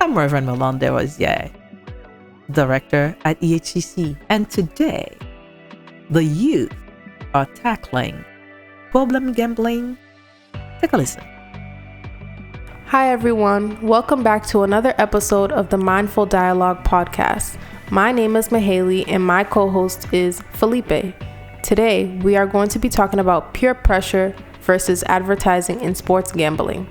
I'm Reverend Melonde Ozier, Director at EHCC, and today, the youth are tackling problem gambling. Take a listen. Hi everyone, welcome back to another episode of the Mindful Dialogue podcast. My name is Mahaley and my co-host is Felipe. Today, we are going to be talking about peer pressure versus advertising in sports gambling.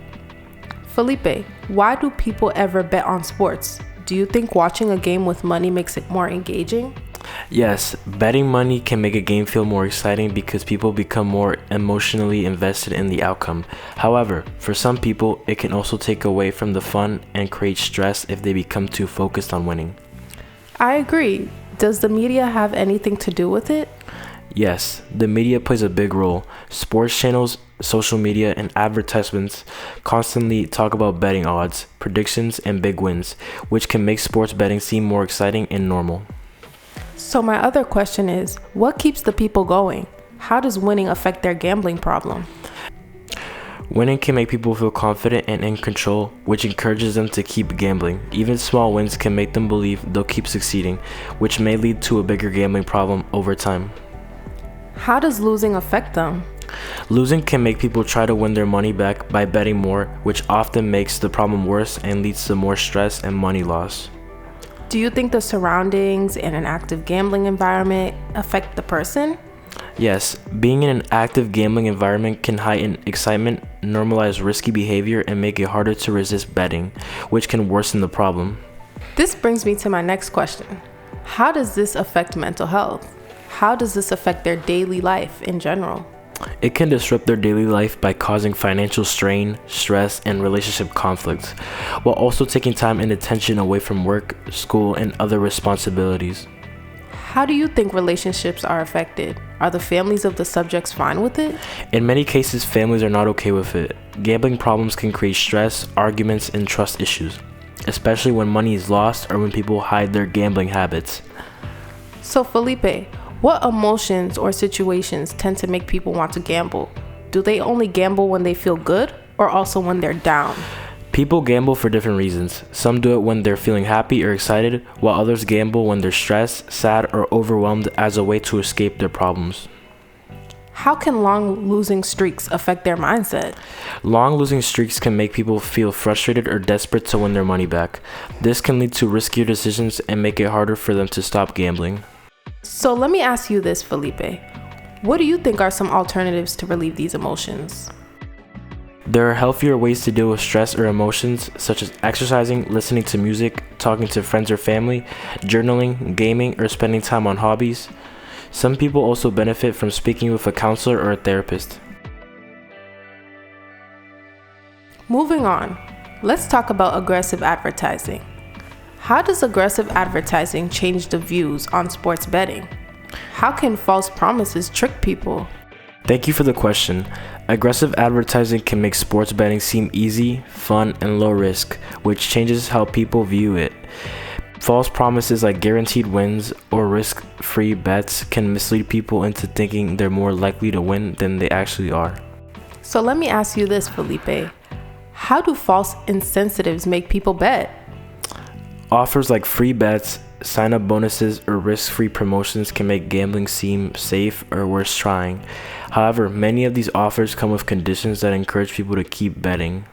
Felipe, why do people ever bet on sports? Do you think watching a game with money makes it more engaging? Yes, betting money can make a game feel more exciting because people become more emotionally invested in the outcome. However, for some people, it can also take away from the fun and create stress if they become too focused on winning. I agree. Does the media have anything to do with it? Yes, the media plays a big role. Sports channels, social media, and advertisements constantly talk about betting odds, predictions, and big wins, which can make sports betting seem more exciting and normal. So my other question is, what keeps the people going? How does winning affect their gambling problem? Winning can make people feel confident and in control, which encourages them to keep gambling. Even small wins can make them believe they'll keep succeeding, which may lead to a bigger gambling problem over time. How does losing affect them? Losing can make people try to win their money back by betting more, which often makes the problem worse and leads to more stress and money loss. Do you think the surroundings and an active gambling environment affect the person? Yes, being in an active gambling environment can heighten excitement, normalize risky behavior, and make it harder to resist betting, which can worsen the problem. This brings me to my next question. How does this affect mental health? How does this affect their daily life in general? It can disrupt their daily life by causing financial strain, stress, and relationship conflicts, while also taking time and attention away from work, school, and other responsibilities. How do you think relationships are affected? Are the families of the subjects fine with it? In many cases, families are not okay with it. Gambling problems can create stress, arguments, and trust issues, especially when money is lost or when people hide their gambling habits. So Felipe, what emotions or situations tend to make people want to gamble? Do they only gamble when they feel good or also when they're down? People gamble for different reasons. Some do it when they're feeling happy or excited, while others gamble when they're stressed, sad, or overwhelmed as a way to escape their problems. How can long losing streaks affect their mindset? Long losing streaks can make people feel frustrated or desperate to win their money back. This can lead to riskier decisions and make it harder for them to stop gambling. So let me ask you this, Felipe. What do you think are some alternatives to relieve these emotions? There are healthier ways to deal with stress or emotions, such as exercising, listening to music, talking to friends or family, journaling, gaming, or spending time on hobbies. Some people also benefit from speaking with a counselor or a therapist. Moving on, let's talk about aggressive advertising. How does aggressive advertising change the views on sports betting? How can false promises trick people? Thank you for the question. Aggressive advertising can make sports betting seem easy, fun, and low risk, which changes how people view it. False promises like guaranteed wins or risk-free bets can mislead people into thinking they're more likely to win than they actually are. So let me ask you this, Felipe. How do false incentives make people bet? Offers like free bets, sign-up bonuses, or risk-free promotions can make gambling seem safe or worth trying. However, many of these offers come with conditions that encourage people to keep betting.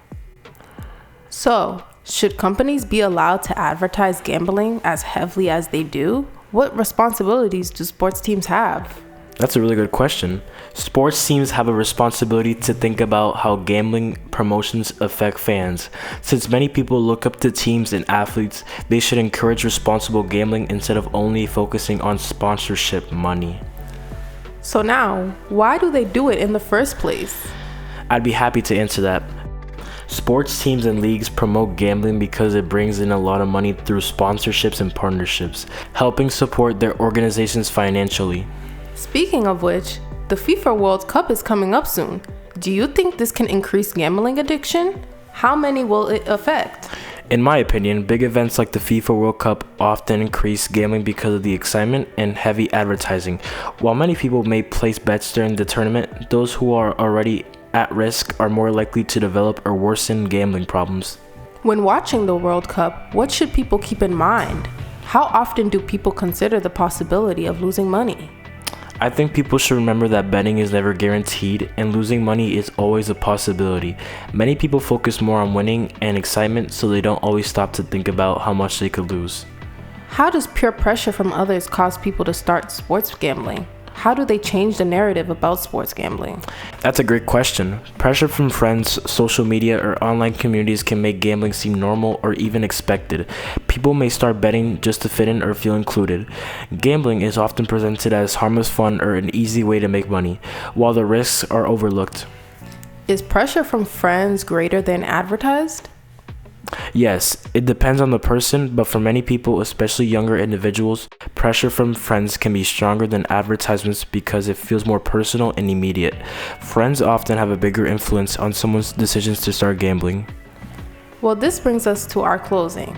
So, should companies be allowed to advertise gambling as heavily as they do? What responsibilities do sports teams have? That's a really good question. Sports teams have a responsibility to think about how gambling promotions affect fans. Since many people look up to teams and athletes, they should encourage responsible gambling instead of only focusing on sponsorship money. So now, why do they do it in the first place? I'd be happy to answer that. Sports teams and leagues promote gambling because it brings in a lot of money through sponsorships and partnerships, helping support their organizations financially. Speaking of which, the FIFA World Cup is coming up soon. Do you think this can increase gambling addiction? How many will it affect? In my opinion, big events like the FIFA World Cup often increase gambling because of the excitement and heavy advertising. While many people may place bets during the tournament, those who are already at risk are more likely to develop or worsen gambling problems. When watching the World Cup, what should people keep in mind? How often do people consider the possibility of losing money? I think people should remember that betting is never guaranteed and losing money is always a possibility. Many people focus more on winning and excitement, so they don't always stop to think about how much they could lose. How does peer pressure from others cause people to start sports gambling? How do they change the narrative about sports gambling? That's a great question. Pressure from friends, social media, or online communities can make gambling seem normal or even expected. People may start betting just to fit in or feel included. Gambling is often presented as harmless fun or an easy way to make money, while the risks are overlooked. Is pressure from friends greater than advertised? Yes, it depends on the person, but for many people, especially younger individuals, pressure from friends can be stronger than advertisements because it feels more personal and immediate. Friends often have a bigger influence on someone's decisions to start gambling. Well, this brings us to our closing.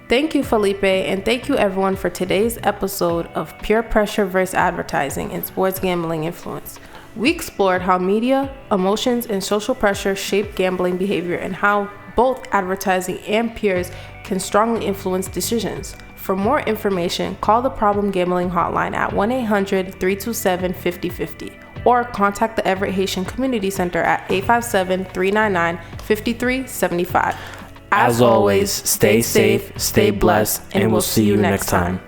Thank you, Felipe, and thank you everyone for today's episode of Peer Pressure vs. Advertising and Sports Gambling Influence. We explored how media, emotions, and social pressure shape gambling behavior and how both advertising and peers can strongly influence decisions. For more information, call the Problem Gambling Hotline at 1-800-327-5050 or contact the Everett Haitian Community Center at 857-399-5375. As always, stay safe, stay blessed, and we'll see you next time.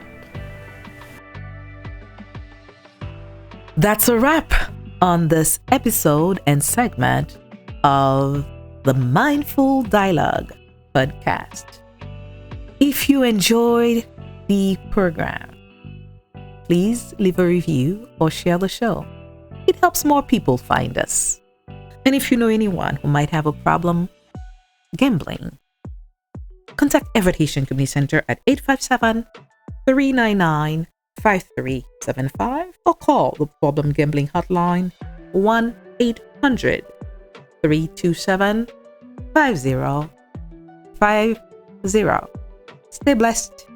That's a wrap on this episode and segment of the Mindful Dialogue podcast. If you enjoyed the program, please leave a review or share the show. It helps more people find us. And if you know anyone who might have a problem gambling, contact Everett Haitian Community Center at 857-399-5375 or call the Problem Gambling Hotline 1-800-327-5050. Stay blessed.